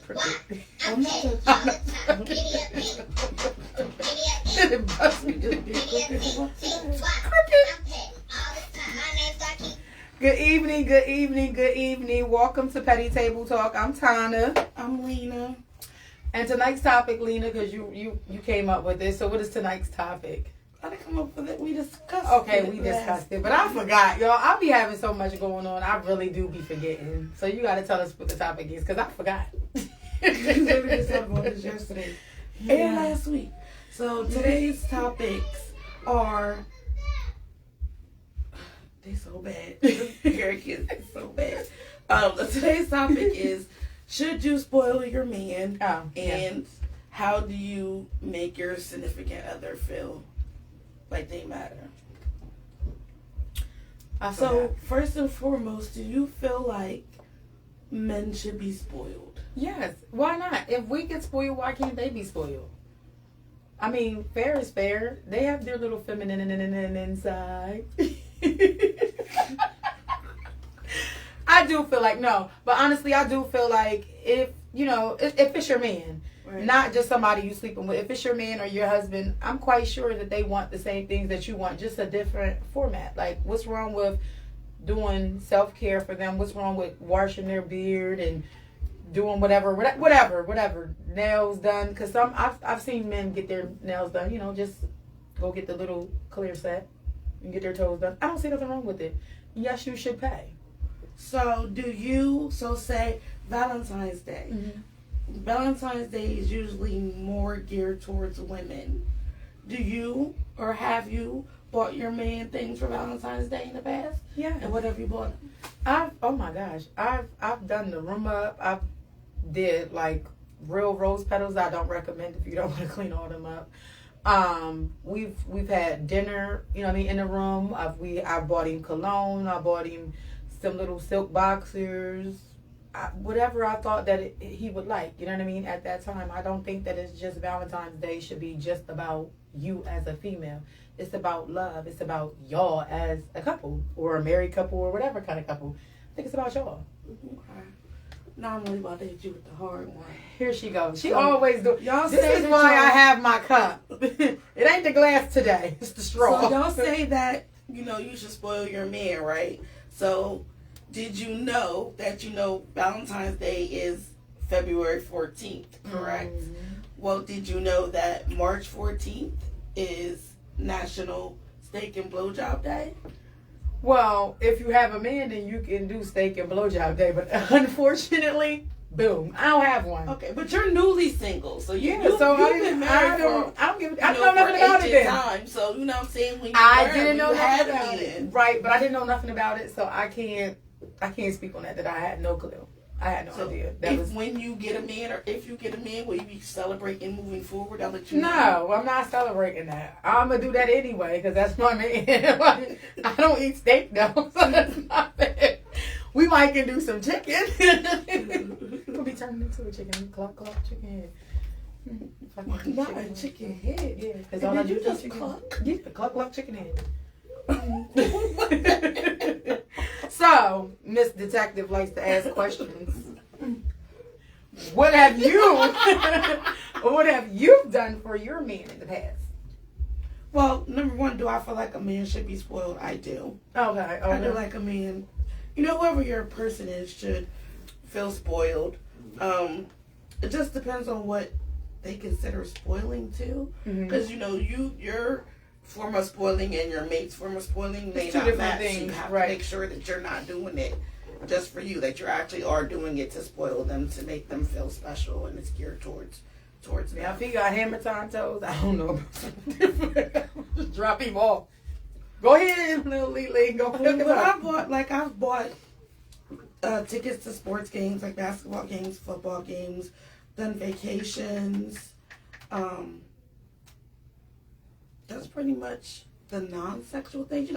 crooked. I'm not touching It busts me just be Good evening, good evening, good evening. Welcome to Petty Table Talk. I'm Tana. I'm Lena. And tonight's topic, Lena, because you came up with this. So what is tonight's topic? I didn't come up with it. We discussed Okay, it. we discussed it. But I forgot, y'all. I be having so much going on. I really do be forgetting. So you got to tell us what the topic is, because I forgot. We literally just talked about this yesterday and last week. So today's topics are... They so bad. Kids, they so bad. Today's topic is, should you spoil your man? And how do you make your significant other feel like they matter? So first and foremost, do you feel like men should be spoiled? Yes. Why not? If we get spoiled, why can't they be spoiled? I mean, fair is fair. They have their little feminine inside. I do feel like, no, but honestly, I do feel like if it's your man, right, not just somebody you sleeping with, if it's your man or your husband, I'm quite sure that they want the same things that you want, just a different format. Like, what's wrong with doing self-care for them? What's wrong with washing their beard and doing whatever, nails done? Because I've seen men get their nails done, just go get the little clear set and get their toes done. I don't see nothing wrong with it. Yes, you should pay. So say Valentine's Day. Mm-hmm. Valentine's Day is usually more geared towards women. Do you or have you bought your man things for Valentine's Day in the past? Yeah. And what have you bought? Oh my gosh. I've done the room up. I've did like real rose petals. I don't recommend if you don't want to clean all them up. We've had dinner, in the room. I bought him cologne. I bought him some little silk boxers. Whatever I thought that he would like, at that time. I don't think that it's just Valentine's Day should be just about you as a female. It's about love. It's about y'all as a couple or a married couple or whatever kind of couple. I think it's about y'all. Okay. Now I'm really about to hit you with the hard one. Here she goes. She always do. Y'all this say is why I have my cup. It ain't the glass today. It's the straw. So y'all say that, you should spoil your man, right? So did you know that, Valentine's Day is February 14th, correct? Mm-hmm. Well, did you know that March 14th is National Steak and Blowjob Day? Well, if you have a man, then you can do steak and blowjob day. But unfortunately, boom, I don't have one. Okay, but you're newly single, so you've been married I don't know nothing about it then. Time, so you know what I'm saying. When you I didn't know nothing about it, right? But I didn't know nothing about it, so I can't speak on that. That I had no clue. I had no idea. When you get a man, or if you get a man, will you be celebrating moving forward? I'll let you know. No, I'm not celebrating that. I'm going to do that anyway because that's my man. I don't eat steak though, so that's not it. We might can do some chicken. We'll be turning into a chicken. Cluck, chicken head. Not a chicken head. Yeah, because all I do is chicken. Cluck? Yeah, cluck, chicken head. So, Miss Detective likes to ask questions. What have you done for your man in the past? Well, number one, do I feel like a man should be spoiled? I do. Okay. I do like a man. Whoever your person is should feel spoiled. It just depends on what they consider spoiling too. Because, you're form of spoiling and your mate's form of spoiling may not match. You have to make sure that you're not doing it just for you, that you actually are doing it to spoil them, to make them feel special, and it's geared towards them. If he got hammer time toes, I don't know. Just drop him off. Go ahead, little Lee. Go ahead. But I've bought tickets to sports games, like basketball games, football games, done vacations. That's pretty much the non-sexual things.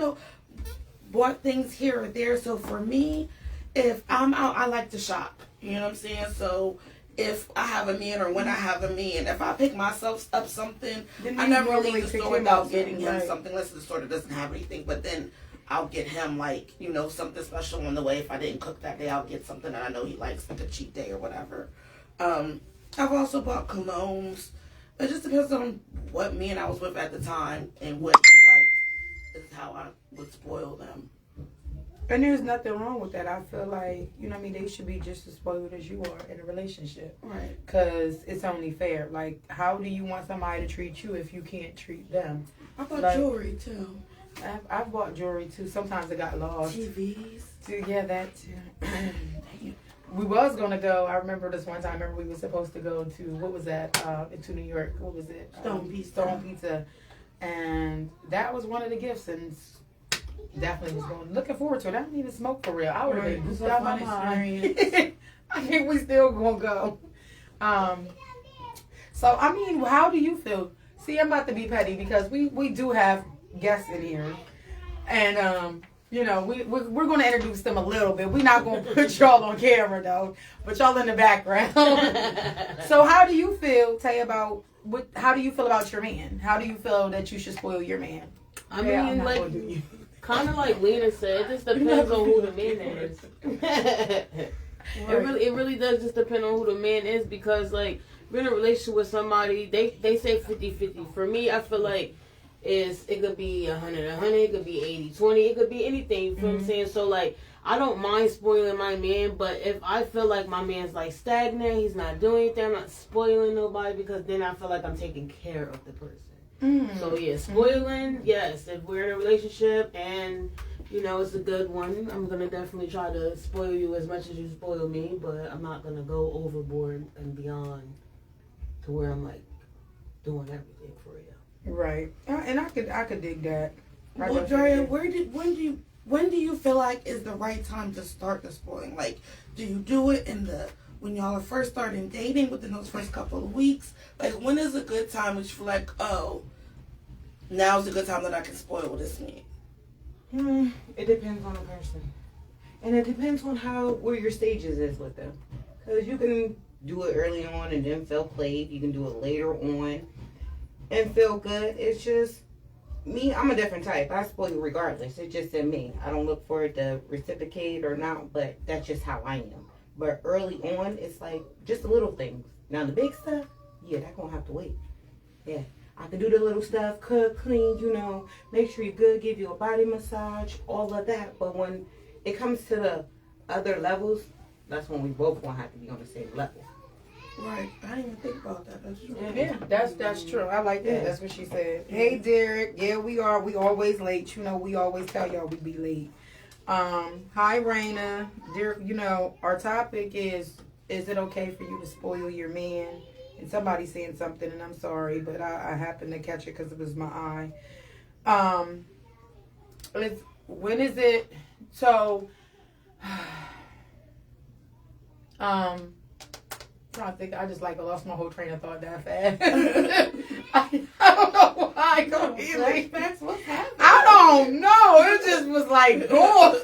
Bought things here or there. So for me, if I'm out, I like to shop. You know what I'm saying? So if I have a man or when I have a man, if I pick myself up something, I never leave the store without getting him something unless the store doesn't have anything. But then I'll get him something special on the way. If I didn't cook that day, I'll get something that I know he likes, like a cheat day or whatever. I've also bought colognes. It just depends on what man I was with at the time and what he liked is how I would spoil them. And there's nothing wrong with that. I feel like, they should be just as spoiled as you are in a relationship. Right. Because it's only fair. Like, how do you want somebody to treat you if you can't treat them? I bought jewelry, too. I've bought jewelry, too. Sometimes it got lost. TVs. Yeah, that, too. We was going to go. I remember this one time. We were supposed to go to, what was that? To New York. What was it? Stone Pizza. Stone Pizza. And that was one of the gifts. And definitely was looking forward to it. I didn't even smoke for real. I would have been goofed out my mind. I think we still gonna go. So I mean, how do you feel? See, I'm about to be petty because we do have guests in here, and we're gonna introduce them a little bit. We're not gonna put y'all on camera though, but y'all in the background. So how do you feel, Tay, about how do you feel about your man? How do you feel that you should spoil your man? I mean, like. Kind of like Lena said, it just depends on who the man is. It really does just depend on who the man is because, like, we're in a relationship with somebody, they say 50-50. For me, I feel like it could be 100-100, it could be 80-20, it could be anything, you feel what I'm saying? So, like, I don't mind spoiling my man, but if I feel like my man's, like, stagnant, he's not doing anything, I'm not spoiling nobody because then I feel like I'm taking care of the person. So yeah, spoiling, yes. If we're in a relationship and it's a good one, I'm gonna definitely try to spoil you as much as you spoil me, but I'm not gonna go overboard and beyond to where I'm like doing everything for you. Right, and I could dig that. Well, Drea, when do you feel like is the right time to start the spoiling? Like, do you do it when y'all are first starting dating within those first couple of weeks? Like, when is a good time that you feel like, oh, now's a good time that I can spoil this man? It depends on the person. And it depends on where your stages is with them. Because you can do it early on and then feel played. You can do it later on and feel good. It's just, me, I'm a different type. I spoil you regardless. It's just in me. I don't look for it to reciprocate or not, but that's just how I am. But early on, it's like just the little things. Now, the big stuff, yeah, that's going to have to wait. Yeah. I can do the little stuff, cook, clean, make sure you're good, give you a body massage, all of that. But when it comes to the other levels, that's when we both going to have to be on the same level. Right. I didn't even think about that. That's true. Yeah, that's true. I like that. Yeah. That's what she said. Hey, Derek. Yeah, we are. We always late. We always tell y'all we be late. Hi, Raina. Derek, our topic is it okay for you to spoil your man? And somebody's saying something, and I'm sorry, but I happened to catch it because it was my eye. When is it? So, trying to think. I just lost my whole train of thought that fast. I don't know why I go flashbacks. What's happening? I don't know. It just was like going.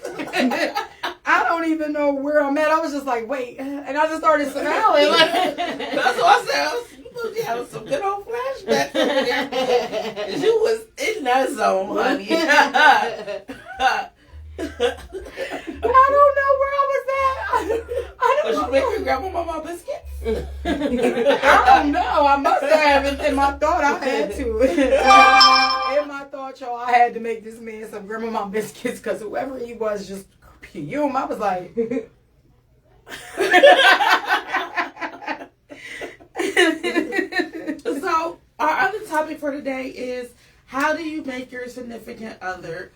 I don't even know where I'm at. I was just like, wait, and I just started smiling. That's what I said. You must be having some good old flashbacks over there. You was in that zone, honey. I don't know where I was at. I don't know. Was you making grandma biscuits? I don't know. I must have. In my thought, I had to. In my thought, y'all, I had to make this man some grandma biscuits because whoever he was just fume. I was like. So, our other topic for today is how do you make your significant other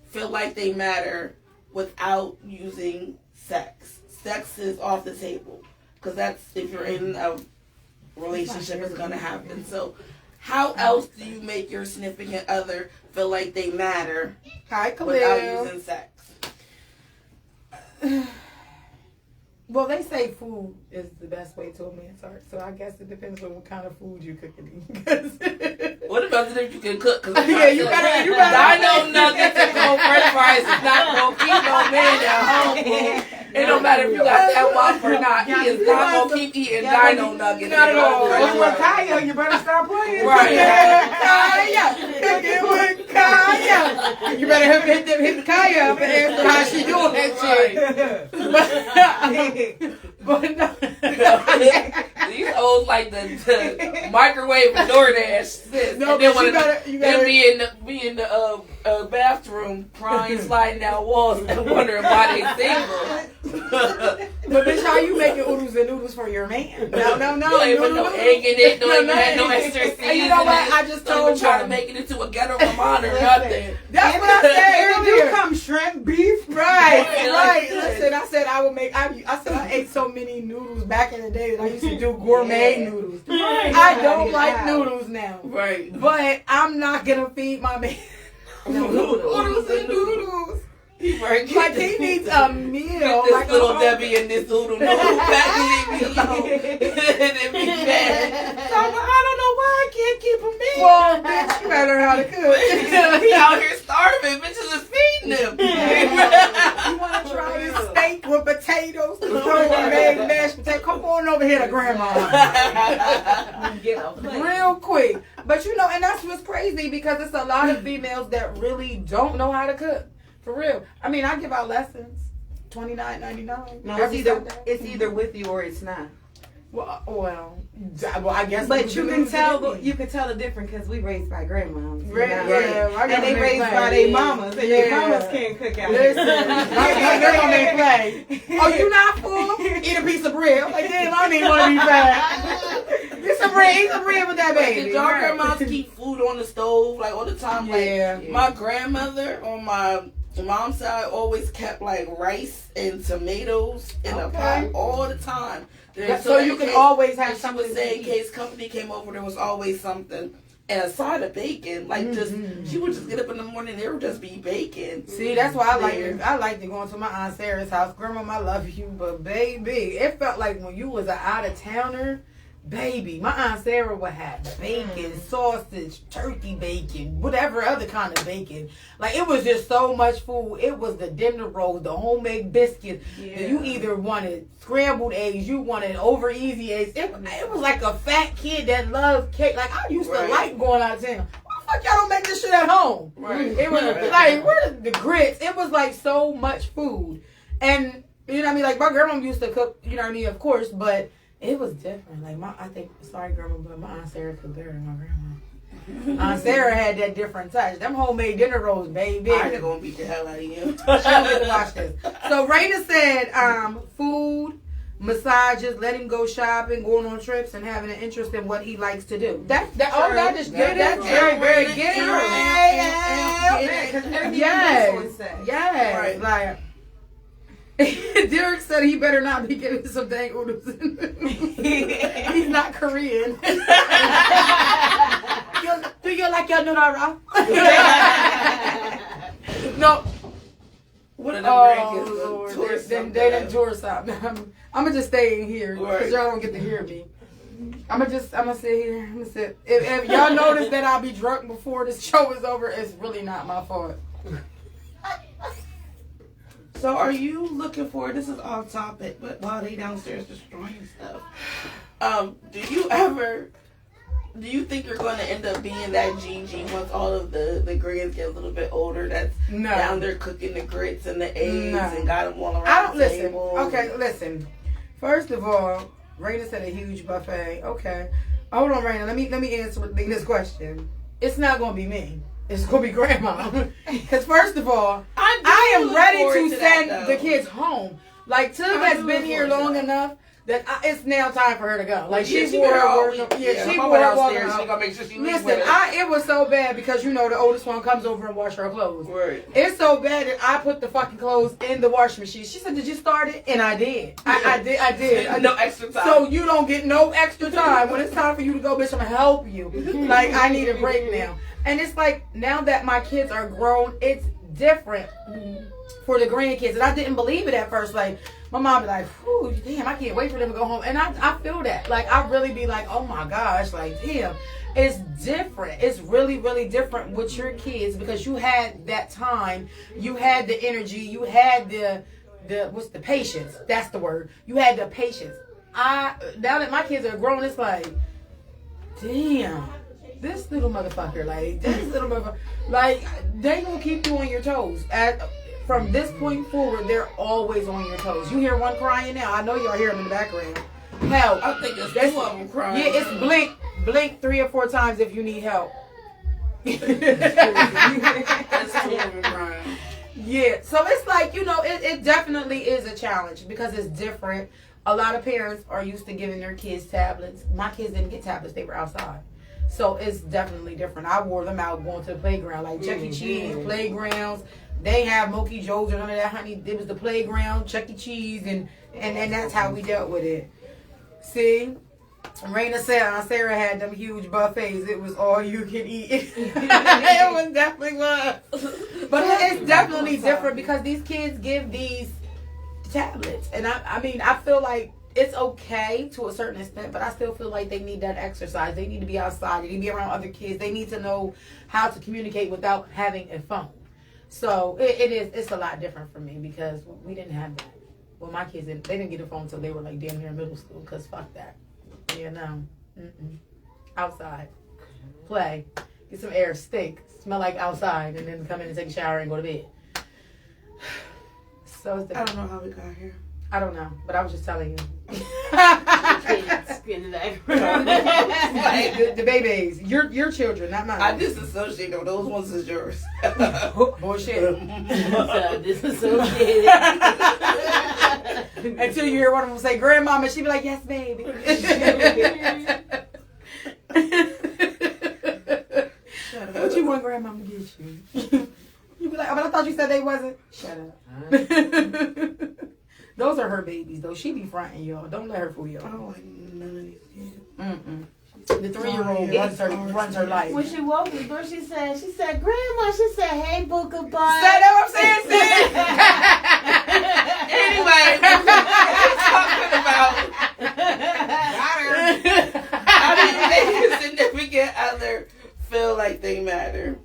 feel like they matter without using sex? Sex is off the table because that's if you're in a relationship, it's going to happen. So, how else do you make your significant other feel like they matter without using sex? Well, they say food is the best way to a man's heart, so I guess it depends on what kind of food you cooking. What about if you can cook? Yeah, you better. I know nuggets and cold French fries is not gonna keep no man at home. It don't matter if you got that waffle or not. He is not gonna keep eating dino nuggets. Not at all. With Kaya, you better stop playing. Right. Kaya, cooking with Kaya. You better hit Kaya up and ask her how she doing that shit. But no. These old like the microwave and DoorDash. Sis. No, And then but you gotta be in the bathroom crying, sliding down walls, and wondering why they single. But bitch, how you making oodles and noodles for your man? No. You ain't put no egg in it. Don't even have no extra seasoning. And you know what? I just Don't told even try to you. make it into a ghetto ramon or nothing. That's what I said Here do earlier. come shrimp, beef. Right. Listen, I said I would make. I said I ate so many noodles back in the day that I used to do gourmet noodles. Right. I don't like noodles now, Right. but I'm not gonna feed my man noodles and noodles. Right. Like he needs a meal. This Like little Debbie and this little noodle packet in me alone. And be mad. So I'm like, I don't know why I can't keep him in. Well, bitch, you better learn how to cook. He out here starving. Bitches is feeding him. You want to try this steak with potatoes? Made mashed potato. Come on over here to grandma. Get a plate. Real quick. But you know, and that's what's crazy because it's a lot of females that really don't know how to cook. For real. I mean, I give out lessons. $29.99. No, every Sunday. it's either with you or it's not. Well, I guess. But you can tell the difference because we raised by grandmas. Yeah, my and they grandma raised made by play. their mamas, and Yeah. their mamas can't cook out. Listen, my grandma may play. Oh, you not full? Eat a piece of bread. I'm like, damn, I don't even want to be fat. Get some bread. Eat some bread with that baby. Did y'all grandmas keep food on the stove like all the time? Like Yeah. my grandmother on my mom's side always kept like rice and tomatoes in a pot all the time. So you can always have and she something would say to in eat. case company came over, there was always something. And a side of bacon, like she would just get up in the morning, there would just be bacon. See, that's why I there. like to go into my Aunt Sarah's house. Grandma, I love you, but baby, it felt like when you was an out of towner, baby, my Aunt Sarah would have bacon, sausage, turkey bacon, whatever other kind of bacon. Like it was just so much food. It was the dinner rolls, the homemade biscuits. Yeah. You either wanted scrambled eggs, you wanted over easy eggs. It was like a fat kid that loved cake. Like I used to like going out of town. Why the fuck y'all don't make this shit at home? Right. It was like where the grits. It was like so much food, and you know what I mean. Like my grandma used to cook. You know what I mean, of course, but it was different. Like sorry grandma, but my Aunt Sarah cooked better than my grandma. Aunt Sarah had that different touch. Them homemade dinner rolls, baby. I'm gonna beat the hell out of you. She don't get to watch this. So Raina said, food, massages, let him go shopping, going on trips, and having an interest in what he likes to do. That is good. That's very, very good. Yes. Right. Like Derek said he better not be getting some dang oodles. He's not Korean. Do you like your noodle raw? No. What are the grandkids? Lord. Tourists They up didn't tour stop. I'm gonna just stay in here because Right. y'all don't get to hear me. I'm gonna sit here. I'm gonna sit. If y'all notice that I'll be drunk before this show is over, it's really not my fault. So are you looking for, this is off topic, but while they downstairs destroying stuff, do you think you're going to end up being that Gigi once all of the grands get a little bit older that's No. down there cooking the grits and the eggs No. and got them all around I don't the listen. table? Okay, listen. First of all, Raina said a huge buffet. Okay, hold on, Raina. Let me answer this question. It's not gonna be me. It's gonna be Grandma. Because first of all, I am ready to send the kids home. Like Tug has been here long enough that it's now time for her to go. Like she wore her work. She wore her walking She out. gonna make sure she leaves Listen, with her. it was so bad because you know the oldest one comes over and wash her clothes. Right. It's so bad that I put the fucking clothes in the washing machine. She said, "Did you start it?" And I did. I did. No extra time. So you don't get no extra time. When it's time for you to go, bitch, I'm gonna help you. Like I need a break now. And it's like now that my kids are grown, it's different for the grandkids. And I didn't believe it at first. Like my mom be like, "Whew, damn, I can't wait for them to go home." And I feel that. Like I really be like, "Oh my gosh, like damn." It's different. It's really, really different with your kids because you had that time, you had the energy, you had the what's the patience? That's the word. You had the patience. Now that my kids are grown, it's like, damn, this little motherfucker, like this little motherfucker, like they gonna keep you on your toes. from this point forward, they're always on your toes. You hear one crying now. I know y'all hear them in the background. Help. I think it's That's- two of them crying. Yeah, it's blink 3 or 4 times if you need help. It's two of them crying. Yeah, so it's like, it definitely is a challenge because it's different. A lot of parents are used to giving their kids tablets. My kids didn't get tablets, they were outside. So it's definitely different. I wore them out going to the playground, like Chuck E. Cheese, playgrounds. They have Moki Joe's or none of that, honey. It was the playground, Chuck E. Cheese, and that's how we dealt with it. See? Raina said Sarah had them huge buffets. It was all you can eat. It was definitely was. But it's definitely different because these kids give these tablets. And I mean, I feel like it's okay to a certain extent, but I still feel like they need that exercise. They need to be outside. They need to be around other kids. They need to know how to communicate without having a phone. So it's a lot different for me because we didn't have that. Well, my kids they didn't get a phone until they were like damn near middle school because fuck that. Yeah, no. Outside. Play. Get some air. Stink. Smell like outside. And then come in and take a shower and go to bed. So it's I don't know how we got here. I don't know. But I was just telling you. Kids in the background. the babies. Your children, not mine. I disassociate them. Those ones is yours. Bullshit. So disassociated. Until you hear one of them say, Grandmama, she be like, yes, baby. What you want Grandmama to get you? You be like, but I thought you said they wasn't. Shut up. Those are her babies, though. She be fronting y'all. Don't let her fool y'all. I don't like none of these kids. The 3-year-old runs her life. When she walked in the door, she said, Grandma, she said, hey, Booka Bud. Say that what I'm saying, sis? Anyway, what we talking about? How do you make your significant other feel like they matter?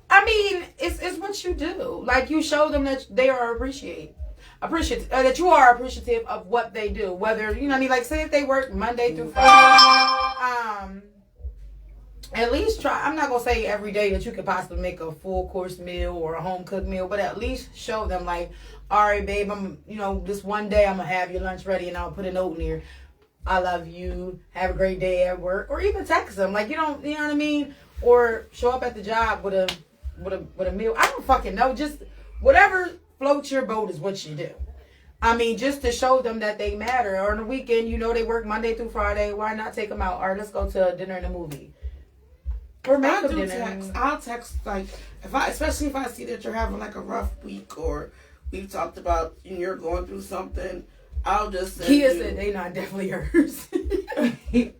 I mean, it's what you do. Like, you show them that they are appreciative, that you are appreciative of what they do. Whether, you know what I mean, like, say if they work Monday through Friday, at least try. I'm not gonna say every day that you could possibly make a full course meal or a home cooked meal, but at least show them, like, all right, babe, this one day I'm gonna have your lunch ready and I'll put a note in here. I love you. Have a great day at work, or even text them, like, you know what I mean, or show up at the job with a meal. I don't fucking know. Just whatever floats your boat is what you do. I mean, just to show them that they matter. Or on the weekend, they work Monday through Friday. Why not take them out? All right, let's go to dinner and a movie. Or make I'll them do dinner. text. I'll text, like, especially if I see that you're having like a rough week, or we've talked about you're going through something. I'll just send Kia you. said they not definitely hers. She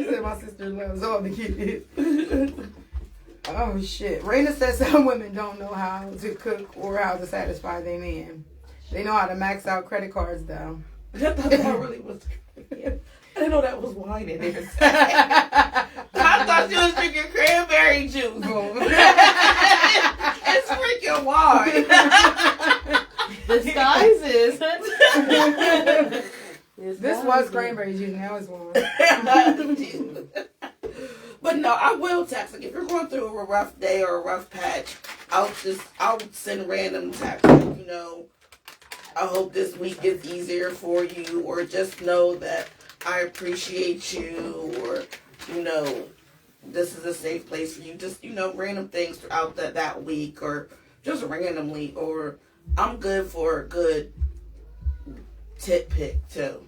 said my sister loves all the kids. Oh shit. Raina said some women don't know how to cook or how to satisfy their man. They know how to max out credit cards though. I thought that really was. I didn't know that was wine in there. I thought you was drinking cranberry juice. It's freaking wine. Disguises. This was cranberry juice, now it's wine. But no, I will text. Like, if you're going through a rough day or a rough patch, I'll send random texts. Like, I hope this week is easier for you, or just know that I appreciate you, or, this is a safe place for you. Just, random things throughout that week, or just randomly, or I'm good for a good tit pick too.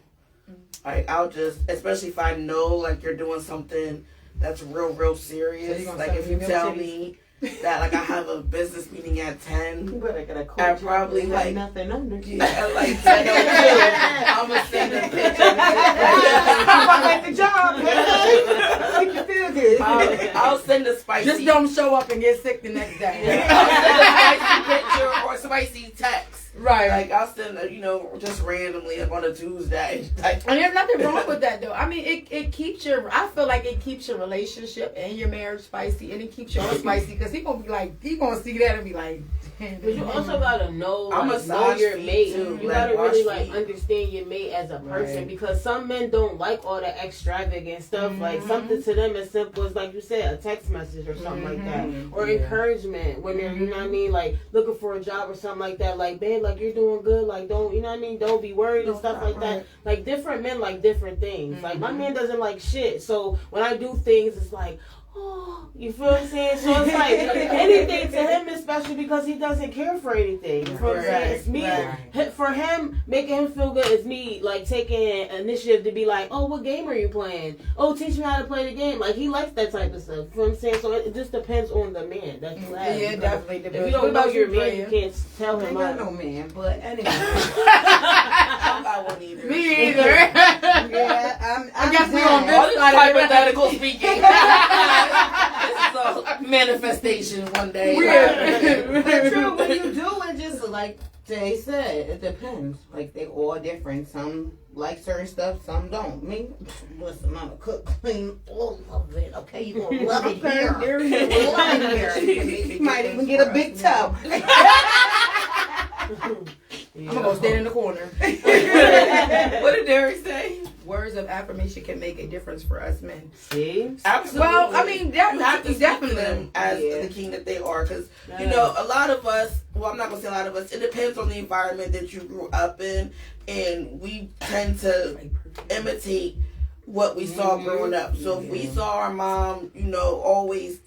Like, I'll just, especially if I know, like, you're doing something that's real serious. So like, if you tell me that, like, I have a business meeting at 10, You better get a coach. I probably, Have like, nothing under. at like 10:02, I'm going to send a picture. I like the job. Make you feel good. I'll send a spicy. Just don't show up and get sick the next day. I'll send a spicy picture or spicy text. Right. Like I'll send just randomly like on a Tuesday. Like, and there's nothing wrong with that though. I mean, it keeps I feel like it keeps your relationship and your marriage spicy, and it keeps yours spicy because he gonna see that and be like, damn. But you also gotta know, I'm like, a know massage your feet, mate. too. You Like, gotta wash really like feet. understand your mate as a person Right. because some men don't like all the extravagant stuff. Like something to them as simple as, like you said, a text message or something like that, or encouragement when they're, you know what I mean, like looking for a job or something like that. Like, babe, like you're doing good. Like, don't, you know what I mean? Don't be worried and stuff like that. Like different men like different things. Like my man doesn't like shit, so when I do things, it's like, oh, you feel what I'm saying? So it's like anything to him is special because he doesn't care for anything. You feel what I'm saying? It's me. For him, making him feel good is me, like, taking initiative to be like, oh, what game are you playing? Oh, teach me how to play the game. Like, he likes that type of stuff. You know what I'm saying? So it just depends on the man that you have. Yeah, it definitely depends. If you don't know your man, you can't tell I him. ain't got no man, but anyway. I don't got one either. Me either. Yeah, I guess we down. on this side of it. Hypothetical speaking. This is a manifestation one day. But true, when you do it, just like Jay said, it depends. Like, they all different. Some like certain stuff, some don't. Me, listen, I'm a cook, clean all of it. Okay, you gonna love it here. Love it here. You might even get a big tub. I'm gonna go stand in the corner. What did Derek say? Words of affirmation can make a difference for us men. See? Absolutely. Well, I mean, you have to speak to definitely them as the king that they are, because a lot of us. Well, I'm not gonna say a lot of us. It depends on the environment that you grew up in, and we tend to imitate what we saw growing up. So if we saw our mom, always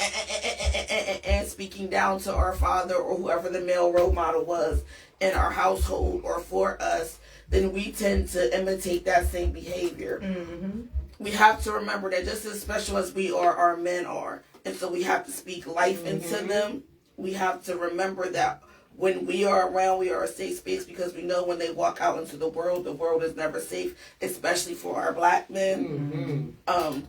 and speaking down to our father or whoever the male role model was in our household or for us, then we tend to imitate that same behavior. We have to remember that just as special as we are, our men are. And so we have to speak life into them. We have to remember that when we are around, we are a safe space, because we know when they walk out into the world is never safe, especially for our black men. And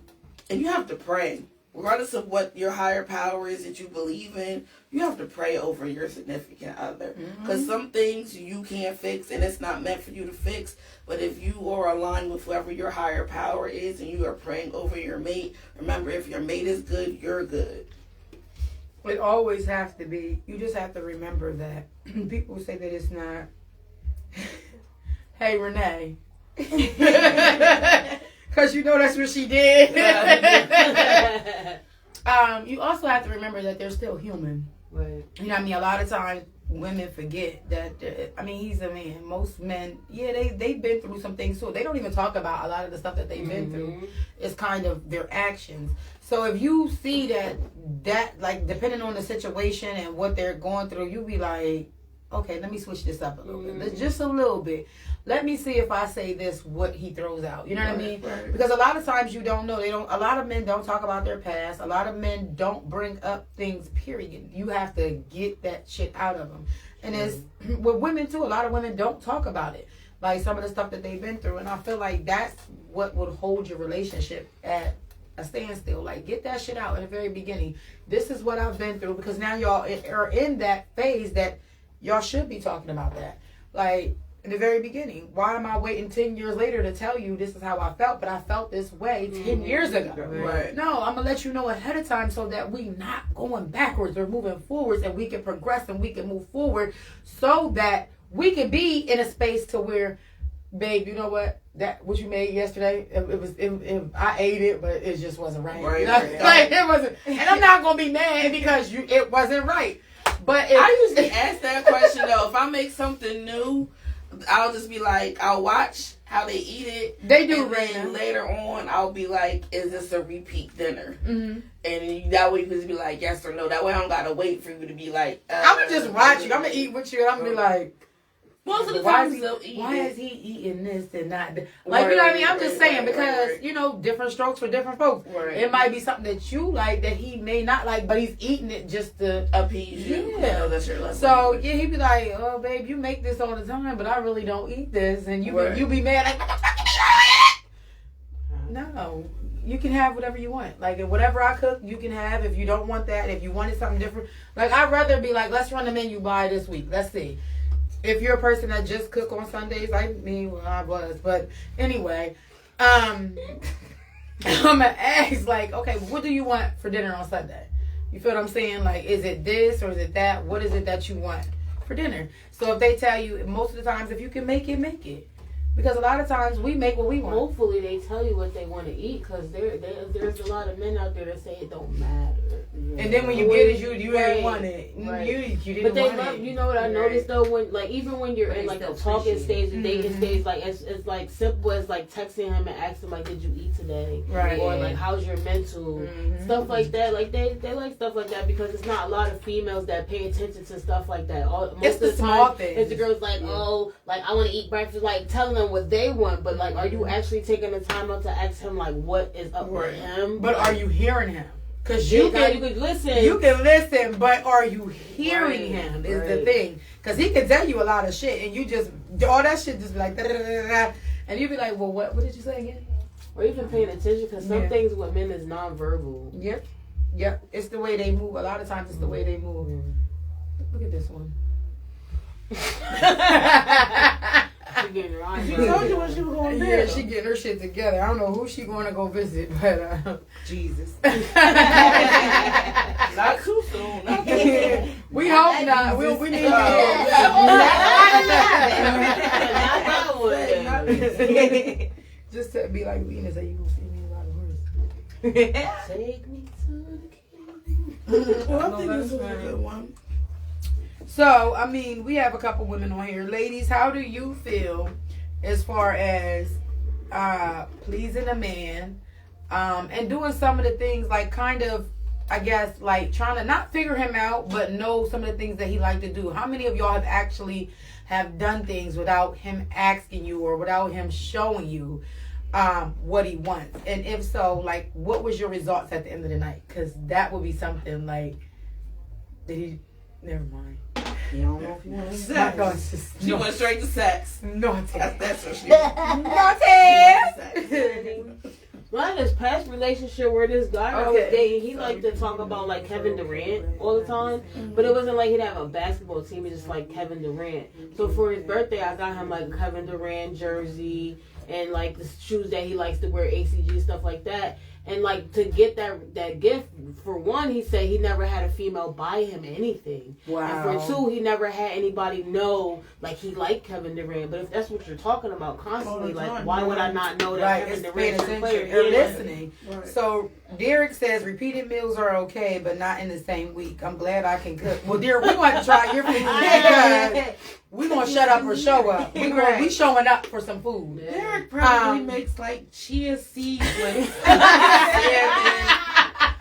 you have to pray. Regardless of what your higher power is that you believe in, you have to pray over your significant other. Because some things you can't fix and it's not meant for you to fix. But if you are aligned with whoever your higher power is and you are praying over your mate, remember, if your mate is good, you're good. It always has to be. You just have to remember that. People say that it's not. Hey, Renee. Because that's what she did. You also have to remember that they're still human. Right. You know what I mean? A lot of times women forget that, he's a man. Most men, they've been through some things too. They don't even talk about a lot of the stuff that they've been through. It's kind of their actions. So if you see that like, depending on the situation and what they're going through, you be like, okay, let me switch this up a little bit. Just a little bit. Let me see if I say this, what he throws out. You know what I mean? Right. Because a lot of times you don't know. A lot of men don't talk about their past. A lot of men don't bring up things, period. You have to get that shit out of them. And it's with women too. A lot of women don't talk about it. Like some of the stuff that they've been through. And I feel like that's what would hold your relationship at a standstill. Like, get that shit out in the very beginning. This is what I've been through. Because now y'all are in that phase that y'all should be talking about that. Like, in the very beginning. Why am I waiting 10 years later to tell you this is how I felt, but I felt this way 10 years ago? Right. No, I'm going to let you know ahead of time so that we not going backwards or moving forwards, and we can progress and we can move forward so that we can be in a space to where, babe, you know what? That what you made yesterday, I ate it, but it just wasn't right. Right, You know? right. Like, it wasn't, and I'm not going to be mad because it wasn't right. But I usually ask that question though. If I make something new, I'll just be like, I'll watch how they eat it. They do, and then Raina. later on, I'll be like, is this a repeat dinner? Mm-hmm. And that way you can just be like, yes or no. That way I don't gotta wait for you to be like, I'm going to just watch you. I'm going to eat with you, and I'm going to be like, most of the why time is they'll eat why it. is he eating this and not that? Like, you know what I mean? I'm just saying, because, different strokes for different folks. Right. It might be something that you like that he may not like, but he's eating it just to appease you. Yeah. That's your love So, language. he'd be like, oh, babe, you make this all the time, but I really don't eat this. And you Right. be mad, like, what the fuck you doing? No. You can have whatever you want. Like, whatever I cook, you can have. If you don't want that, if you wanted something different. Like, I'd rather be like, let's run the menu by this week. Let's see. if you're a person that just cook on Sundays, I mean, well, I was, but anyway, I'm gonna ask, like, okay, what do you want for dinner on Sunday? You feel what I'm saying? Like, is it this or is it that? What is it that you want for dinner? So if they tell you, most of the times, if you can make it, make it. Because a lot of times we make what we want. Hopefully they tell you what they want to eat, because there's a lot of men out there that say it don't matter. And then when you get it, you didn't want it. Right. You didn't But they want love, it. you know what I noticed though, when like even when you're But in they like the still talking appreciate stage, the dating Mhm. stage, like it's like simple as like texting him and asking like, did you eat today? Right. Or like, how's your mental? Mhm. Stuff like that. Like they like stuff like that because it's not a lot of females that pay attention to stuff like that. Most It's of the the small time, things. it's the girls like, oh, like I want to eat breakfast, like telling them what they want, but like, are you actually taking the time out to ask him like what is up Right. with him? But are you hearing him? Because you you can could listen. you can listen, but are you hearing Right, him is the right. thing. Because he can tell you a lot of shit, and you just, all that shit just be like, da-da-da-da-da, and you be like, well, what did you say again? Or even paying attention, because some Yeah. things with men is nonverbal. Yep. It's the way they move. A lot of times it's the way they move. Look at this one. She getting her eyes She right. told you what she was going to do. Yeah, she getting her shit together. I don't know who she going to go visit, but Jesus. Not too soon. Not too soon. we hope not. We need to Not that one. just to be like Lena say, you gonna see me a lot of worse. Take me to the king. Well, I No, think that's this was a fine. good one. So, I mean, we have a couple women on here. Ladies, how do you feel as far as pleasing a man and doing some of the things like kind of, I guess, like trying to not figure him out, but know some of the things that he like to do? How many of y'all have actually have done things without him asking you or without him showing you what he wants? And if so, like, what was your results at the end of the night? Because that would be something like, did he, never mind. You don't know if you want to. My gosh, just She went straight to sex. naughty. That's what she Naughty. Well, I had this past relationship where this guy I was Okay. dating, he liked to talk about like Kevin Durant all the time, but it wasn't like he'd have a basketball team. It's just like Kevin Durant. So for his birthday, I got him like a Kevin Durant jersey and like the shoes that he likes to wear, ACG stuff like that. And like to get that gift, for one, he said he never had a female buy him anything. Wow. And for two, he never had anybody know like he liked Kevin Durant. But if that's what you're talking about constantly, like why would I not know that Right, Kevin it's paying Durant's a attention. player? You're Yeah. listening. Right. So Derek says repeated meals are okay, but not in the same week. I'm glad I can cook. Well, Derek, we want to try your food because we gonna shut up or show up. We showing up for some food. Derek probably Um, makes like chia seeds with salmon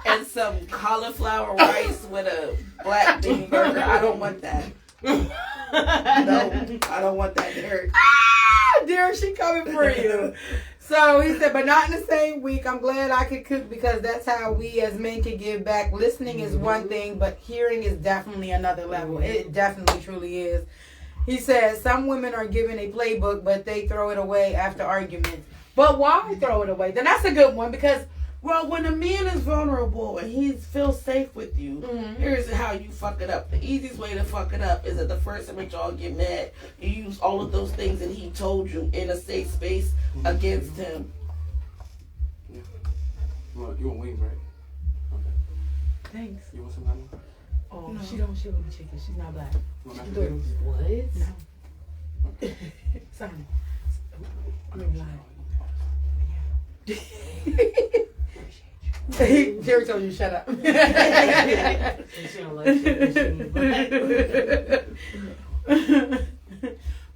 and some cauliflower rice with a black bean burger. I don't want that. No, I don't want that, Derek. Derek, she coming for you. So he said, but not in the same week. I'm glad I could cook because that's how we as men can give back. Listening is one thing, but hearing is definitely another level. It definitely truly is. He says some women are given a playbook, but they throw it away after arguments. But why throw it away? Then that's a good one because Well, when a man is vulnerable and he feels safe with you, here's how you fuck it up. The easiest way to fuck it up is that the first time that y'all get mad, you use all of those things that he told you in a safe space against him. Well, you want wings, right? Okay. thanks. You want some honey? Oh, No. she don't be chicken. She's not black. You want mashed potatoes? What? Sorry. I'm in line. Derek told you to shut up. She don't like chicken.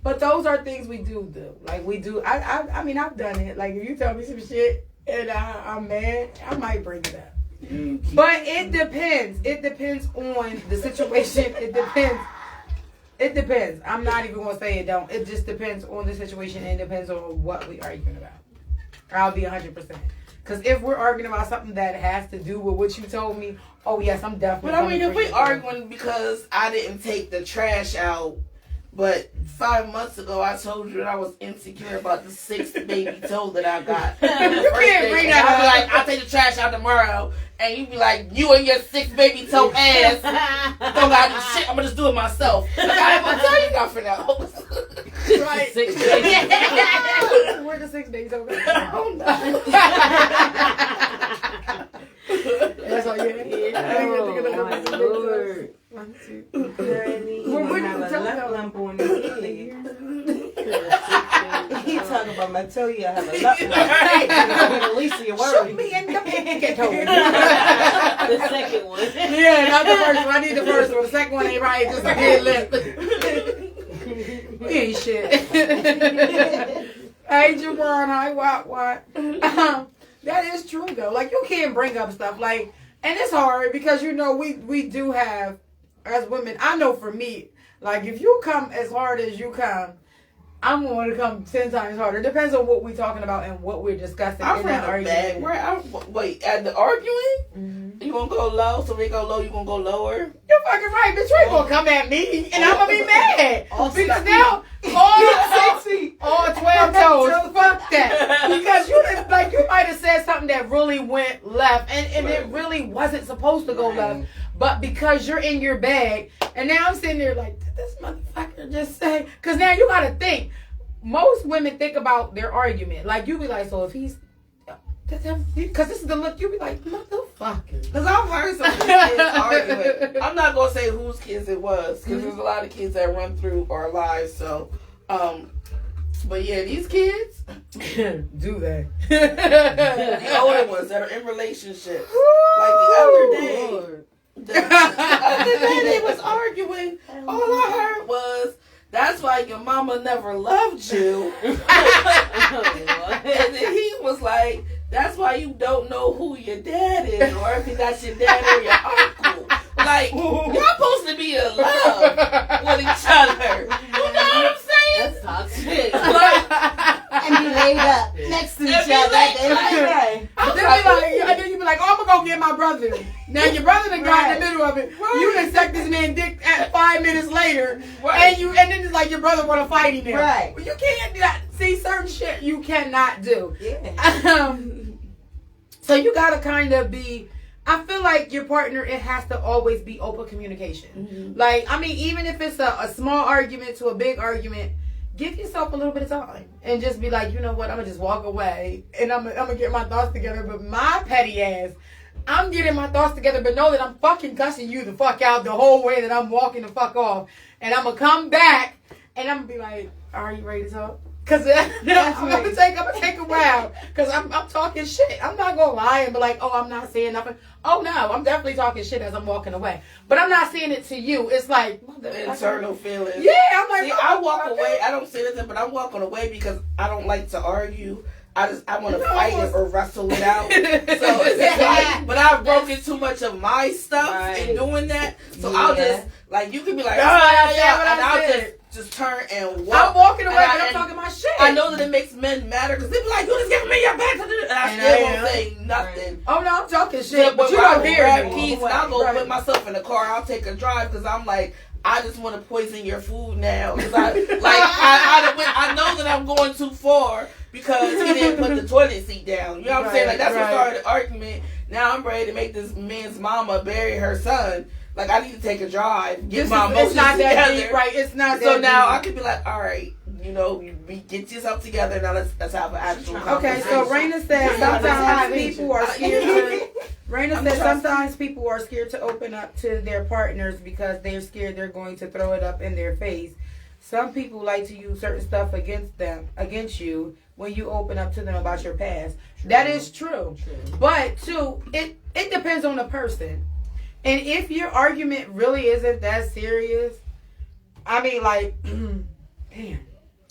But those are things we do. Like we do. I mean, I've done it. Like if you tell me some shit and I'm mad, I might bring it up. But it depends. It depends on the situation. It depends. It depends. I'm not even gonna say it don't. It just depends on the situation and it depends on what we arguing about. I'll be 100%. Because if we're arguing about something that has to do with what you told me, oh yes, I'm definitely. But I mean, coming if for we you. arguing because I didn't take the trash out, but 5 months ago I told you that I was insecure about the 6th baby toe that I got. You can't bring that I'll be up. like, I'll take the trash out tomorrow, and you be like, you and your 6 baby toe ass don't gotta do shit. I'm gonna just do it myself. Like, I ain't gonna tell you nothing else. Right? 6 days. Where the 6 days over? I don't know. That's all you had? Oh, my Lord. 1, 2. We're When have you a tell lump on his head. He talking about my toe. You have a lump. At least you Shoot worry. me in the pinky toe. The second one. Yeah, not the first one. I need the first one. The second one ain't right. Just a dead lip. He ain't shit. Hey, Javon, hi, what? That is true, though. Like, you can't bring up stuff. Like, and it's hard because, you know, we do have, as women, I know for me, like, if you come as hard as you come, I'm going to come 10 times harder. It depends on what we're talking about and what we're discussing I in ran that a bag. argument. Wait, at the arguing? Mm-hmm. You gonna go low, so they go low, you gonna go lower? You're fucking right, bitch. You ain't gonna come at me, and I'm gonna be mad. All Because 6 now, all 12 toes, fuck that. Because you didn't, like, you might have said something that really went left, and it really wasn't supposed to go left. But because you're in your bag, and now I'm sitting there like, did this motherfucker just say? Because now you gotta think. Most women think about their argument. Like, you be like, so if he's, because this is the look, you be like, motherfucker. Because I've heard some kids arguing. I'm not gonna say whose kids it was, because there's a lot of kids that run through our lives. So, but yeah, these kids, Do they? the older ones that are in relationships, like the other day. Lord. The other day they was arguing. All I heard was, that's why your mama never loved you. And then he was like, that's why you don't know who your dad is, or if that's your dad or your uncle. Like, y'all supposed to be in love with each other. You know what I'm saying? That's toxic. And be laid up next to each And be other laid at the end of the day. And then you be like, oh, I'm gonna go get my brother. Now your brother done got in the middle of it. You done suck this man dick at 5 minutes later, Right. and then it's like your brother wanna fight him now. Right. Well, you can't do that. See, certain shit you cannot do. Yeah. So you gotta kind of be. I feel like your partner, it has to always be open communication. Mm-hmm. Like, I mean, even if it's a small argument to a big argument, give yourself a little bit of time and just be like, you know what, I'm gonna just walk away and I'm gonna get my thoughts together. But my petty ass, I'm getting my thoughts together, but know that I'm fucking cussing you the fuck out the whole way that I'm walking the fuck off. And I'm gonna come back and I'm gonna be like, are you ready to talk? Cause I'm gonna take a while. Cause I'm talking shit. I'm not gonna lie and be like, oh, I'm not saying nothing. Oh no, I'm definitely talking shit as I'm walking away. But I'm not saying it to you. It's like Internal feelings. Yeah, I'm like, see, I walk away. I don't say anything, but I'm walking away because I don't like to argue. I want to fight it or wrestle it out. So it's like, but I've broken too much of my stuff in doing that. So I'll just like, you can be like, and I'll just turn and walk. I'm walking away, but I'm talking my shit. I know that it makes men matter because they be like, you just giving me your back, and I still won't say nothing. Oh no, I'm talking shit, But you I don't will hear grab me. keys and I'll go put myself in the car. I'll take a drive because I'm like, I just want to poison your food now. Because I know that I'm going too far because he didn't put the toilet seat down. You know what I'm saying? Like, that's what started the argument. Now I'm ready to make this man's mama bury her son. Like, I need to take a drive, get my emotions It's not together. that deep, right? It's not So that now deep. I can be like, all right, you know, get yourself together. Now let's have an actual conversation. Okay, so Raina said sometimes people are scared to. Raina said sometimes people are scared to open up to their partners because they're scared they're going to throw it up in their face. Some people like to use certain stuff against you when you open up to them about your past. True. That is true. But too, it depends on the person. And if your argument really isn't that serious, I mean, like, damn, I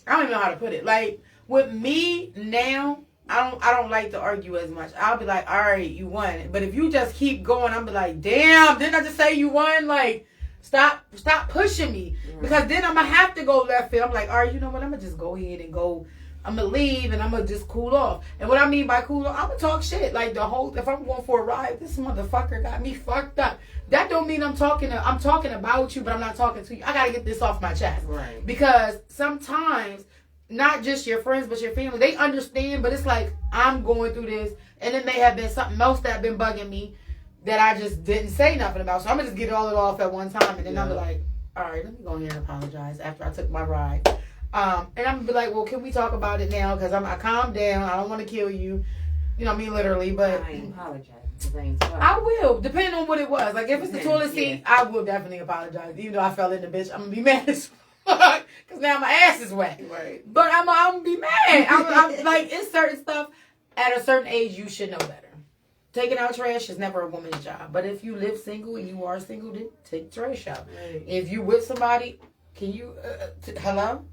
don't even know how to put it. Like, with me now, I don't like to argue as much. I'll be like, all right, you won. But if you just keep going, I'll be like, damn, didn't I just say you won? Like, stop pushing me. Because then I'm going to have to go left field. I'm like, all right, you know what? I'm going to just go ahead and go. I'm going to leave and I'm going to just cool off. And what I mean by cool off, I'm going to talk shit. Like, if I'm going for a ride, this motherfucker got me fucked up. That don't mean I'm talking about you, but I'm not talking to you. I got to get this off my chest. Right. Because sometimes, not just your friends, but your family, they understand, but it's like, I'm going through this, and it may have been something else that been bugging me. that I just didn't say nothing about. So I'm gonna just get all it off at one time, and then I'm Yeah. like, all right, let me go in here and apologize after I took my ride. And I'm gonna be like, well, can we talk about it now? Because I calmed down. I don't want to kill you. You know, me literally, but I ain't apologizing. 'Cause I ain't sorry. I will, depending on what it was. Like, if it's the Depends, toilet seat, I will definitely apologize. Even though I fell in the bitch, I'm gonna be mad as fuck. Because now my ass is wet. Right. But I'm gonna be mad. I'm like, it's certain stuff at a certain age you should know better. Taking out trash is never a woman's job. But if you live single and you are single, then take the trash out. Right. If you with somebody, can you, hello?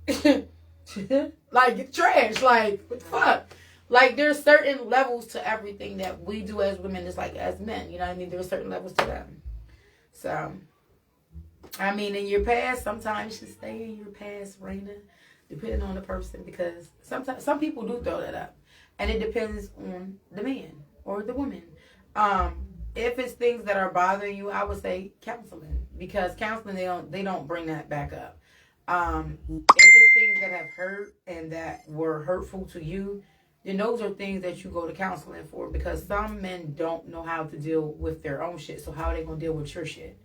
Like, get trash. Like, what the fuck? Like, there's certain levels to everything that we do as women, just like as men. You know what I mean? There's certain levels to them. So, I mean, in your past, sometimes you should stay in your past, Raina, depending on the person, because sometimes some people do throw that up, and it depends on the man or the woman. If it's things that are bothering you, I would say counseling, because counseling they don't bring that back up. If it's things that have hurt and that were hurtful to you, then those are things that you go to counseling for, because some men don't know how to deal with their own shit. So how are they gonna deal with your shit?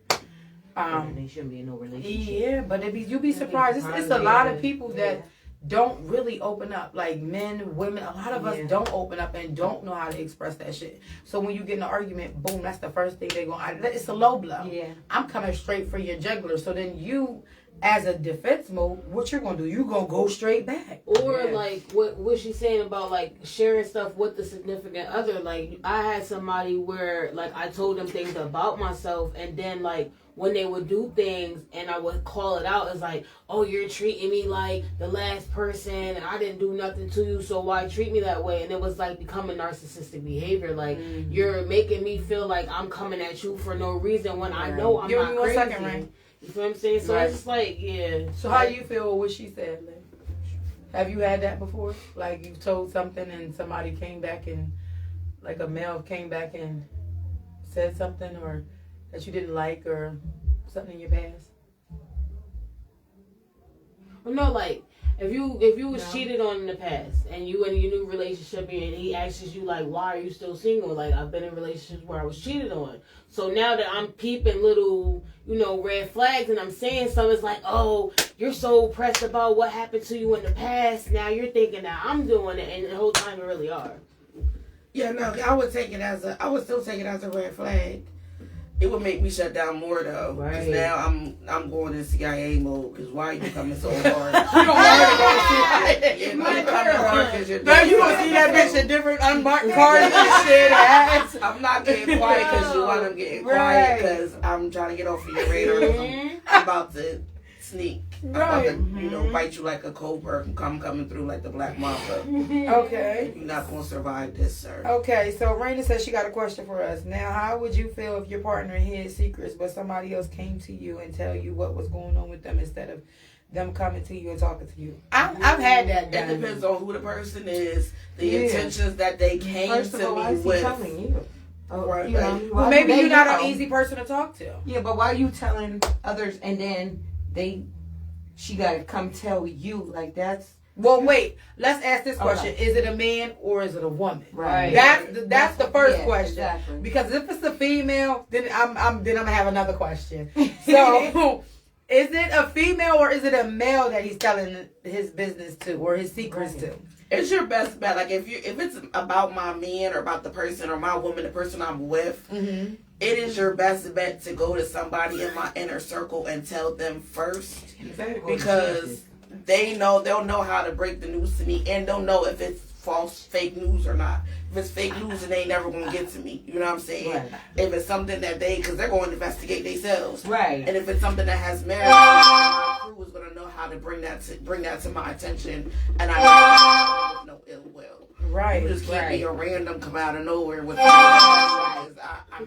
And they shouldn't be in no relationship. Yeah, but you'd be surprised. It's a lot of people that don't really open up. Like men, women, a lot of us don't open up and don't know how to express that shit. So when you get in an argument, boom, that's the first thing they're going to... It's a low blow. Yeah. I'm coming straight for your jugular. So then you, as a defense mode, what you're going to do? You're going to go straight back. Or like what she's saying about like sharing stuff with the significant other. Like I had somebody where like I told them things about myself, and then like when they would do things and I would call it out, it's like, oh, you're treating me like the last person and I didn't do nothing to you, so why treat me that way? And it was like becoming narcissistic behavior. Like you're making me feel like I'm coming at you for no reason when I know I'm Give not me 1 crazy. second, Ray. You feel what I'm saying? So it's just like, yeah. So how do you feel with what she said, Lynn? Have you had that before? Like you've told something and somebody came back and, like a male came back and said something or that you didn't like or something in your past? Well, no, like if you was cheated on in the past and you in your new relationship and he asks you like, why are you still single? Like I've been in relationships where I was cheated on. So now that I'm peeping little, red flags and I'm saying something, it's like, oh, you're so pressed about what happened to you in the past. Now you're thinking that I'm doing it, and the whole time you really are. Yeah, no, I would still take it as a red flag. It would make me shut down more though, because now I'm going in CIA mode. Because why are you coming so hard? You don't want her to go to CIA. Yeah, no, you coming hard 'cause you're Man, you gonna see that bitch in different unmarked cars and shit. Ass. I'm not getting quiet because you want. I'm getting quiet because I'm trying to get off of your radar. I'm about to sneak. I'm about to, bite you like a cobra and coming through like the Black Mamba. Okay. You're not gonna survive this, sir. Okay, so Raina says she got a question for us. Now, how would you feel if your partner hid secrets, but somebody else came to you and tell you what was going on with them instead of them coming to you and talking to you? I've had that done. It depends on who the person is, the intentions that they came First of to all, why me is he with. telling you? Right, You know, right. why Maybe do they you're not know? an easy person to talk to. Yeah, but why are you telling others and then she gotta come tell you? Like that's Well, wait. Let's ask this question: Is it a man or is it a woman? right. That's the first question. Exactly. Because if it's a female, then I'm gonna have another question. So, is it a female or is it a male that he's telling his business to or his secrets to? It's your best bet. Like if it's about my man or about the person or my woman, the person I'm with, it is your best bet to go to somebody in my inner circle and tell them first, because they'll know how to break the news to me, and they'll know if it's fake news or not. If it's fake news, then they ain't never gonna get to me. You know what I'm saying? Right. If it's something that because they're going to investigate themselves, Right. and if it's something that has merit, my crew is gonna know how to bring that to my attention, and I don't no ill will. Right. You just can't be a random come out of nowhere with. I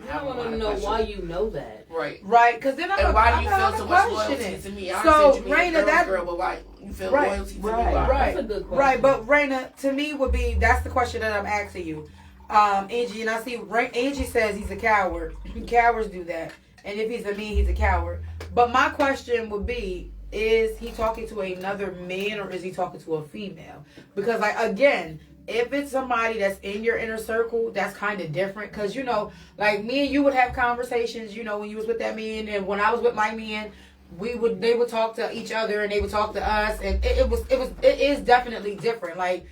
I want to know why you know that. Right. Right, because then And why do you feel so much question loyalty it. to me? I So, understand you being Raina, a that girl, but why you feel Right. loyalty to me? Right. Why? Right. That's a good question. Right, but Raina, to me would be that's the question that I'm asking you, Angie. And I see Angie says he's a coward. Cowards do that, and if he's a man, he's a coward. But my question would be: is he talking to another man or is he talking to a female? Because, like, again, if it's somebody that's in your inner circle, that's kind of different. Because, you know, like me and you would have conversations, you know, when you was with that man. And when I was with my man, they would talk to each other and they would talk to us. And it is definitely different. Like,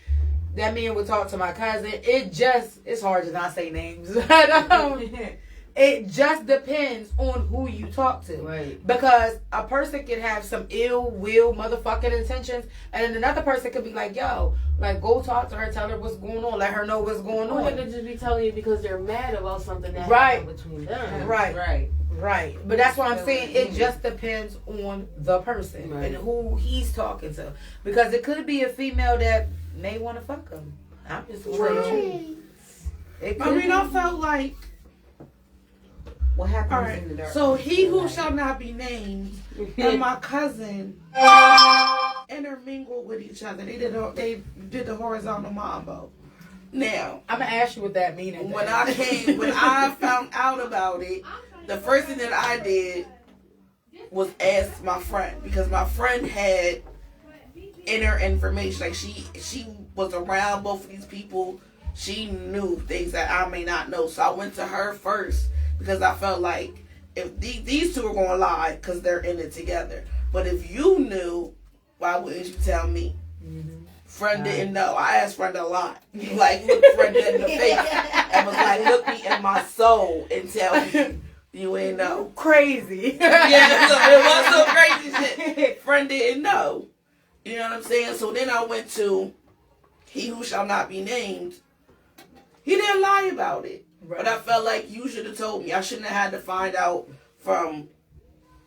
that man would talk to my cousin. It's hard to not say names. It just depends on who you talk to. Right. Because a person can have some ill will motherfucking intentions, and then another person could be like, yo, like, go talk to her, tell her what's going on, let her know what's going Or on. they could just be telling you because they're mad about something that Right. happened between them. Right. Right. But that's what I'm saying. It Mhm. just depends on the person Right. and who he's talking to. Because it could be a female that may want to fuck him. I'm just True. It I could mean, I felt like, What happens all right, in the dark? so he who Right. shall not be named and my cousin intermingled with each other. They did the horizontal mambo. Now, I'm going to ask you what that means. when I found out about it, the first thing that I did was ask my friend, because my friend had inner information. Like, she was around both of these people. She knew things that I may not know. So I went to her first because I felt like if these two are going to lie because they're in it together. But if you knew, why wouldn't you tell me? Mm-hmm. Friend didn't know. I asked friend a lot. Like, look friend in the face and was like, look me in my soul and tell me you ain't know. Crazy. Yeah, it was some crazy shit. Friend didn't know. You know what I'm saying? So then I went to he who shall not be named. He didn't lie about it. Right. But I felt like you should have told me. I shouldn't have had to find out from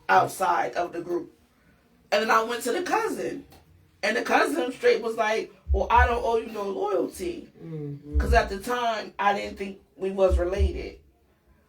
outside of the group. And then I went to the cousin. And the cousin straight was like, well, I don't owe you no loyalty. Because at the time, I didn't think we was related.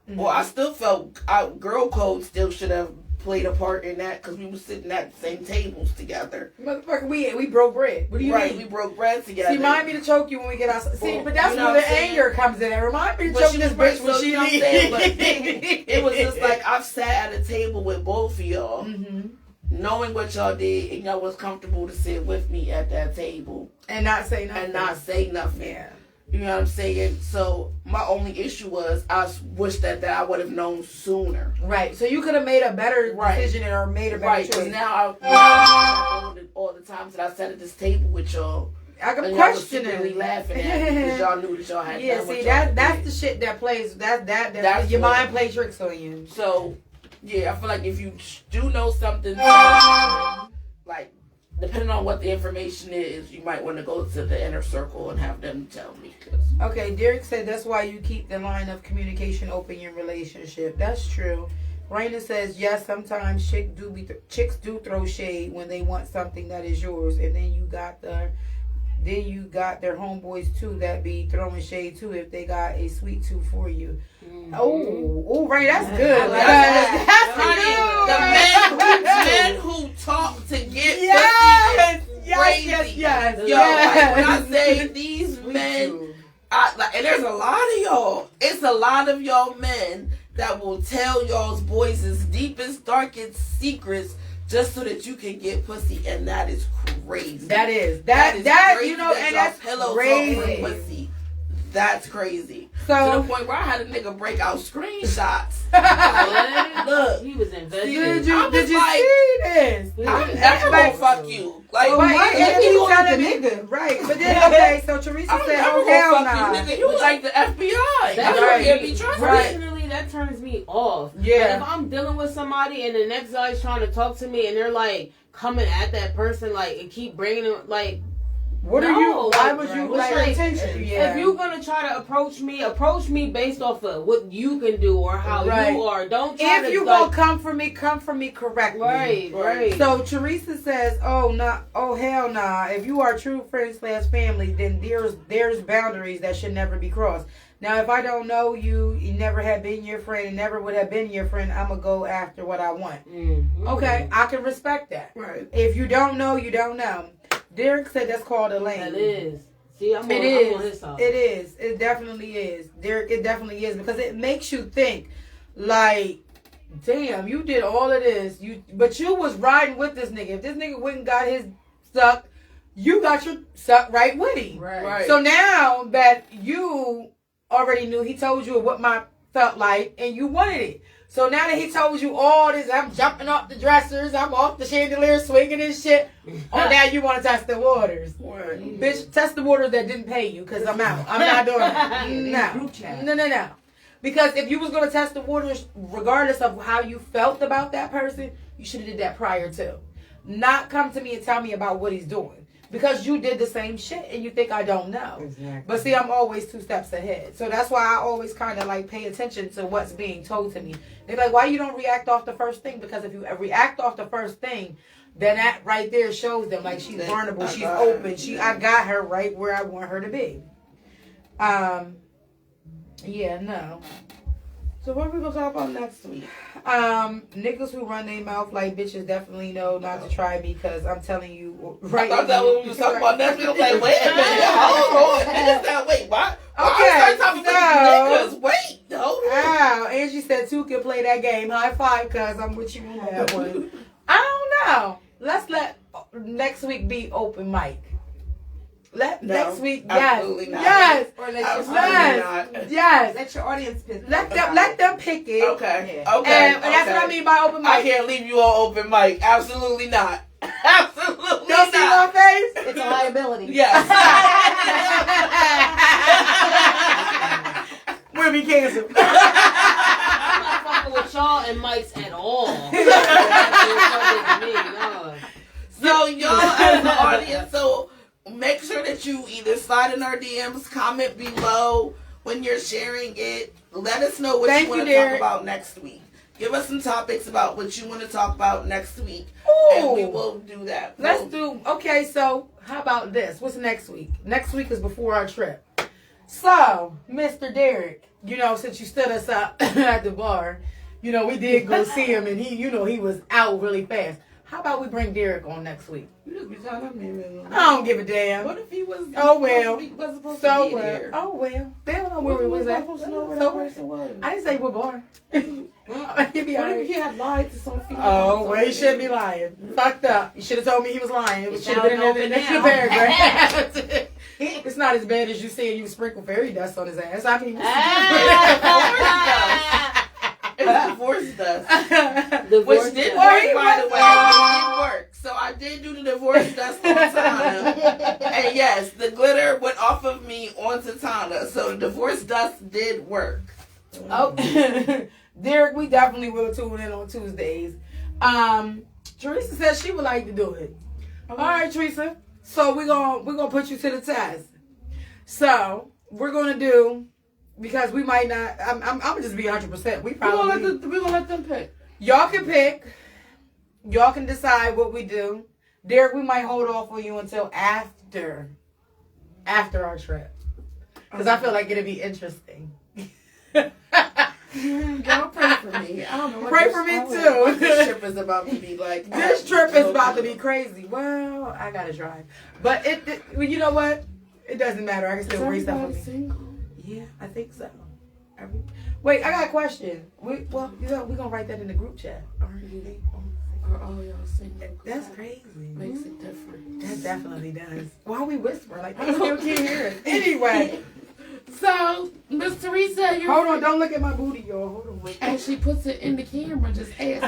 Well, I still felt girl code still should have played a part in that because we were sitting at the same tables together. Motherfucker, we broke bread. What do you Right, mean? we broke bread together. See, remind me to choke you when we get outside. See, Well, but that's you know where what the I'm saying? anger comes in. Remind me to But choke she this was right, bitch when so, she you know what I'm leaves. saying? But then it was just like I've sat at a table with both of y'all, Mhm. knowing what y'all did, and y'all was comfortable to sit with me at that table And not say nothing. and not say nothing. Yeah. You know what I'm saying? So my only issue was I wish that I would have known sooner. Right. So you could have made a better Right. decision or made a better Right, because choice. now all the times that I sat at this table with y'all, I can and y'all was question secretly it. laughing at me because y'all knew that y'all had Yeah, done what see y'all that's did. the shit that plays that's That's your what- mind play tricks on you. So, yeah, I feel like if you do know something, like, depending on what the information is, you might want to go to the inner circle and have them tell me. 'Cause Okay, Derek said that's why you keep the line of communication open in your relationship. That's true. Raina says yes. Sometimes chicks do throw shade when they want something that is yours, and then you got their homeboys too that be throwing shade too if they got a sweet tooth for you. Oh, right, that's good. I like That's that. Honey, the men who talk to get Yes, pussy is yes, crazy. yes, yes. Yo, yes. like, when I say these men, and there's a lot of y'all. It's a lot of y'all men that will tell y'all's boys' deepest, darkest secrets just so that you can get pussy, and that is crazy. That is crazy you know, and y'all that's pillow crazy. talking pussy. That's crazy. So To the point where I had a nigga break out screenshots. What? Look, He was invested. did I you was like, see this? I'm never gonna fuck you. Like, Oh, why right, you and you doing telling it me to me? right? But then okay, so Teresa I'm said, never "Oh gonna hell fuck nah." you, nigga. You like the FBI. That's You right. can't be trusted. Personally, that turns me off. Yeah. But if I'm dealing with somebody and the next guy's trying to talk to me and they're like coming at that person like and keep bringing them like. What are No, you? Why like, would you what's like your attention? Yeah. If you're gonna try to approach me based off of what you can do or how Right. you are. Don't try If to you like, gonna come for me correctly. right, right. So Teresa says, "Oh hell nah! If you are true friends / family, then there's boundaries that should never be crossed. Now, if I don't know you, you never have been your friend, and never would have been your friend, I'm gonna go after what I want. Okay, I can respect that. Right. If you don't know, you don't know. Derek said that's called a lane. That is. See, I'm on It his is. side. It is. It definitely is. Derek, it definitely is because it makes you think, like, damn, you did all of this. But you was riding with this nigga. If this nigga went and got his stuck, you got your suck right with him. Right. So now that you already knew, he told you what my felt like, and you wanted it. So now that he told you all this, I'm jumping off the dressers, I'm off the chandelier swinging and shit. Oh, now you want to test the waters. Right. Bitch, test the waters that didn't pay you, because I'm out. I'm not doing it. Group chat. No. Because if you was going to test the waters, regardless of how you felt about that person, you should have did that prior to. Not come to me and tell me about what he's doing. Because you did the same shit and you think I don't know. Exactly. But see, I'm always 2 steps ahead. So that's why I always kind of like pay attention to what's being told to me. They're like, why you don't react off the first thing? Because if you react off the first thing, then that right there shows them like she's vulnerable, she's open. I got her right where I want her to be. Yeah, no. So what are we gonna talk about next week? Niggas who run their mouth like bitches definitely know not to try me, because I'm telling you right. I thought that what we was talking about next week. I'm like, wait a minute, hold on. Wait, why? Okay, I started talking about niggas. Wait, hold on. Wow, Angie said 2 can play that game. High five, cuz I'm with you on that one. I don't know. Let's let next week be open mic. Next week, absolutely not. Yes. Or let Yes. let your audience pick. Let them pick it. Okay. Yeah. Okay. And that's what I mean by open mic. I can't leave you on open mic. Absolutely not. Absolutely Don't see not. my face? It's a liability. Yes. We'll be canceled. I'm not fucking with y'all and mics at all. So y'all as the audience, so make sure that you either slide in our DMs, comment below when you're sharing it. Let us know what you want to talk about next week. Give us some topics about what you want to talk about next week. And we will do that. Okay, so how about this? What's next week? Next week is before our trip. So, Mr. Derek, since you stood us up at the bar, we did go see him, and he was out really fast. How about we bring Derek on next week? You just be telling me. I don't give a damn. What if he was? Oh well. Wasn't supposed So to be there. oh well. They don't know where we was at. Supposed to know where that person was. I didn't say what bar. He'd be What alright. if he had lied to some female? Oh well, he shouldn't be lying. Fucked up. You should have told me he was lying. It should have been in sounds the open next now. paragraph. It's not as bad as you saying you sprinkle fairy dust on his ass. I mean, It's divorce dust. Divorce Which did dust. work, by the way. It did work. So I did do the divorce dust on Tana. And yes, the glitter went off of me onto Tana. So the divorce dust did work. Oh, Derek, we definitely will tune in on Tuesdays. Teresa says she would like to do it. All right, Teresa. So we're gonna put you to the test. So we're gonna do, because we might not. I'm gonna just be 100%. We probably We're gonna let them pick. y'all can pick. Y'all can decide what we do. Derek, we might hold off on you until after our trip, because I feel like it'll be interesting. Y'all pray for me. I don't know. What Pray this- for me, I don't too. know what this trip is about to be like. This trip is about to be crazy. Well, I gotta drive, but well, you know what? It doesn't matter. I can still bring stuff with me. Single? Yeah, I think so. Wait, I got a question. We're gonna write that in the group chat. Or all y'all single? That's crazy. Makes it different. That definitely does. Why we whisper like they still can't hear us? Anyway, So, Miss Teresa, you're hold on. Don't look at my booty, y'all. Hold on. Wait. and she puts it in the camera, just ass.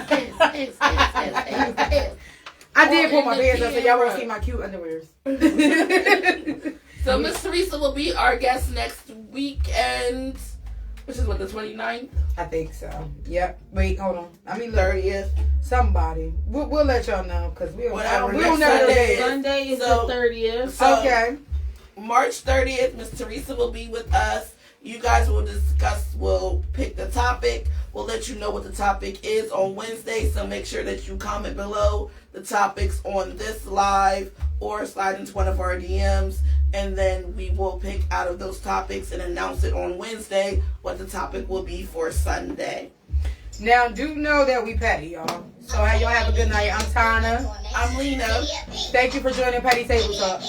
I did pull my in the pants up so y'all won't camera. see my cute underwears. So Miss Teresa will be our guest next weekend, which is what, the 29th? I think so. Yep. Wait, hold on. I mean, look, 30th. somebody. We'll let y'all know, because we Whatever, don't next know Sunday the day. Sunday is So- the 30th. So- Okay. March 30th, Miss Teresa will be with us. You guys will we'll pick the topic. We'll let you know what the topic is on Wednesday, so make sure that you comment below the topics on this live or slide into one of our DMs, and then we will pick out of those topics and announce it on Wednesday what the topic will be for Sunday. Now, do know that we petty, y'all. So, y'all have a good night. I'm Tana. I'm Lena. Thank you for joining Petty Table Talk.